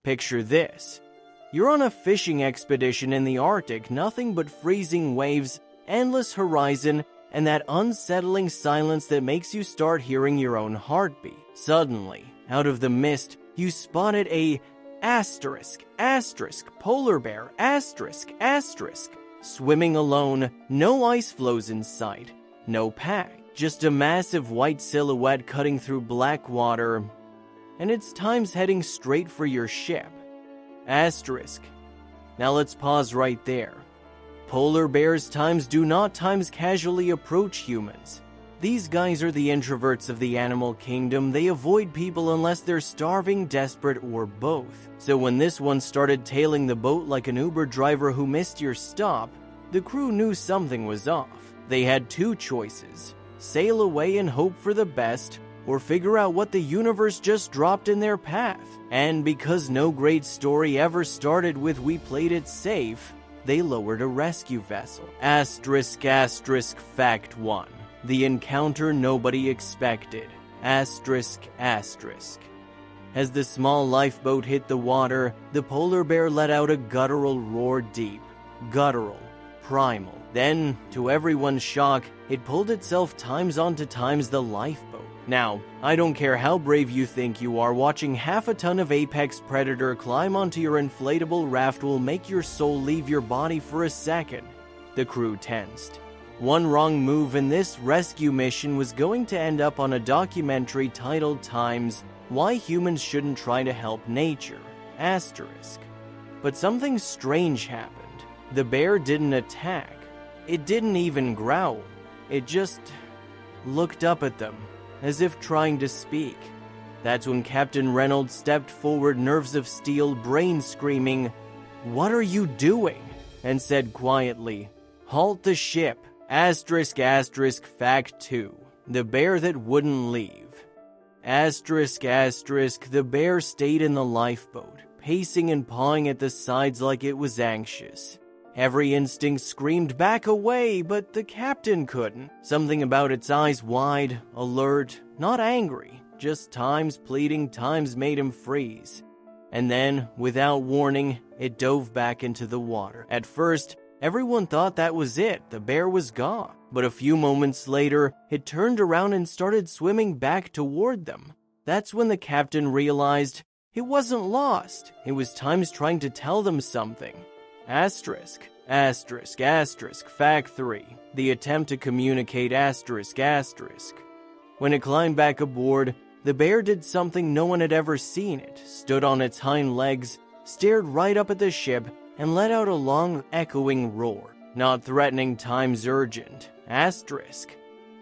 Picture this. You're on a fishing expedition in the Arctic, nothing but freezing waves, endless horizon, and that unsettling silence that makes you start hearing your own heartbeat. Suddenly, out of the mist, you spotted a polar bear, swimming alone, no ice floes in sight, no pack, just a massive white silhouette cutting through black water, and its time's heading straight for your ship. Now let's pause right there. Polar bears do not casually approach humans. These guys are the introverts of the animal kingdom. They avoid people unless they're starving, desperate, or both. So when this one started tailing the boat like an Uber driver who missed your stop, the crew knew something was off. They had two choices: sail away and hope for the best, or figure out what the universe just dropped in their path. And because no great story ever started with "we played it safe," they lowered a rescue vessel. Fact 1. The encounter nobody expected. As the small lifeboat hit the water, the polar bear let out a guttural roar, deep, guttural, primal. Then, to everyone's shock, it pulled itself times onto times the lifeboat. Now, I don't care how brave you think you are, watching half a ton of apex predator climb onto your inflatable raft will make your soul leave your body for a second. The crew tensed. One wrong move and this rescue mission was going to end up on a documentary titled Times, Why Humans Shouldn't Try to Help Nature, *. But something strange happened. The bear didn't attack. It didn't even growl. It just looked up at them, as if trying to speak. That's when Captain Reynolds stepped forward, nerves of steel, brain screaming, "What are you doing?" and said quietly, "Halt the ship." Fact 2. The bear that wouldn't leave. The bear stayed in the lifeboat, pacing and pawing at the sides like it was anxious. Every instinct screamed back away, but the captain couldn't. Something about its eyes wide, alert, not angry, just Time's pleading. Times made him freeze. And then, without warning, it dove back into the water. At first, everyone thought that was it, the bear was gone. But a few moments later, it turned around and started swimming back toward them. That's when the captain realized it wasn't lost. It was Times trying to tell them something. Fact 3. The attempt to communicate. When it climbed back aboard, the bear did something no one had ever seen. It stood on its hind legs, stared right up at the ship, and let out a long, echoing roar. Not threatening, Times urgent.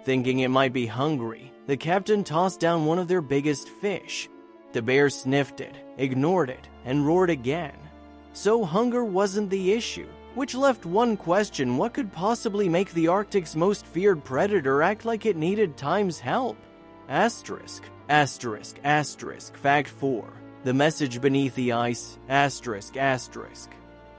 Thinking it might be hungry, the captain tossed down one of their biggest fish. The bear sniffed it, ignored it, and roared again. So hunger wasn't the issue, which left one question: what could possibly make the Arctic's most feared predator act like it needed Time's help? Fact 4. The message beneath the ice.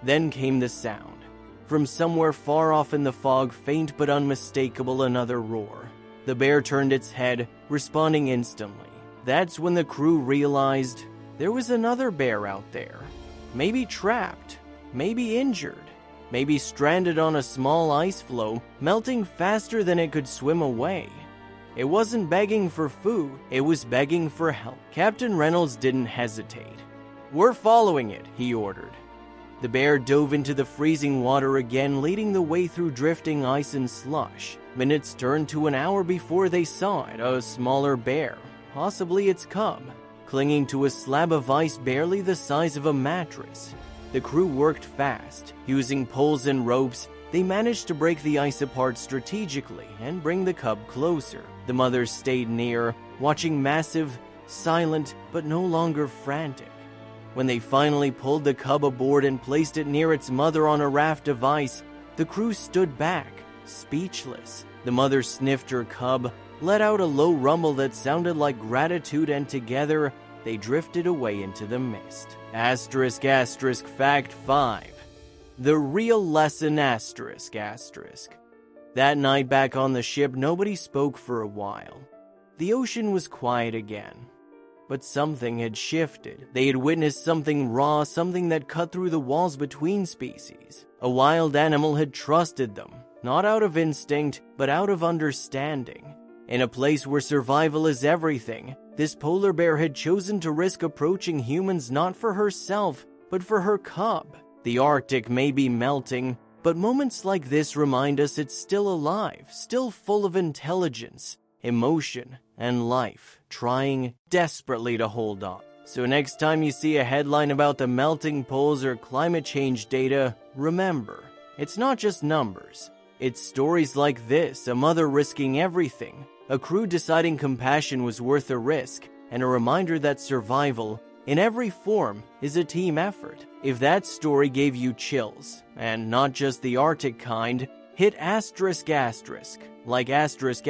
Then came the sound. From somewhere far off in the fog, faint but unmistakable, another roar. The bear turned its head, responding instantly. That's when the crew realized there was another bear out there. Maybe trapped, maybe injured, maybe stranded on a small ice floe, melting faster than it could swim away. It wasn't begging for food, it was begging for help. Captain Reynolds didn't hesitate. "We're following it," he ordered. The bear dove into the freezing water again, leading the way through drifting ice and slush. Minutes turned to an hour before they saw it, a smaller bear, possibly its cub, clinging to a slab of ice barely the size of a mattress. The crew worked fast. Using poles and ropes, they managed to break the ice apart strategically and bring the cub closer. The mother stayed near, watching, massive, silent, but no longer frantic. When they finally pulled the cub aboard and placed it near its mother on a raft of ice, the crew stood back, speechless. The mother sniffed her cub, let out a low rumble that sounded like gratitude, and together they drifted away into the mist. Fact 5. The real lesson. That night back on the ship, nobody spoke for a while. The ocean was quiet again. But something had shifted. They had witnessed something raw, something that cut through the walls between species. A wild animal had trusted them, not out of instinct, but out of understanding. In a place where survival is everything, this polar bear had chosen to risk approaching humans not for herself, but for her cub. The Arctic may be melting, but moments like this remind us it's still alive, still full of intelligence, emotion, and life, trying desperately to hold on. So next time you see a headline about the melting poles or climate change data, remember, it's not just numbers. It's stories like this, a mother risking everything, a crew deciding compassion was worth a risk, and a reminder that survival, in every form, is a team effort. If that story gave you chills, and not just the Arctic kind, hit asterisk, like asterisk,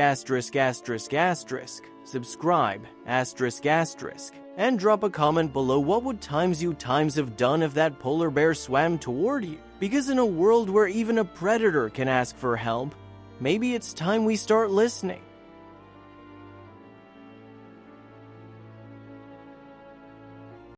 subscribe, asterisk, and drop a comment below what would times have done if that polar bear swam toward you. Because in a world where even a predator can ask for help, maybe it's time we start listening.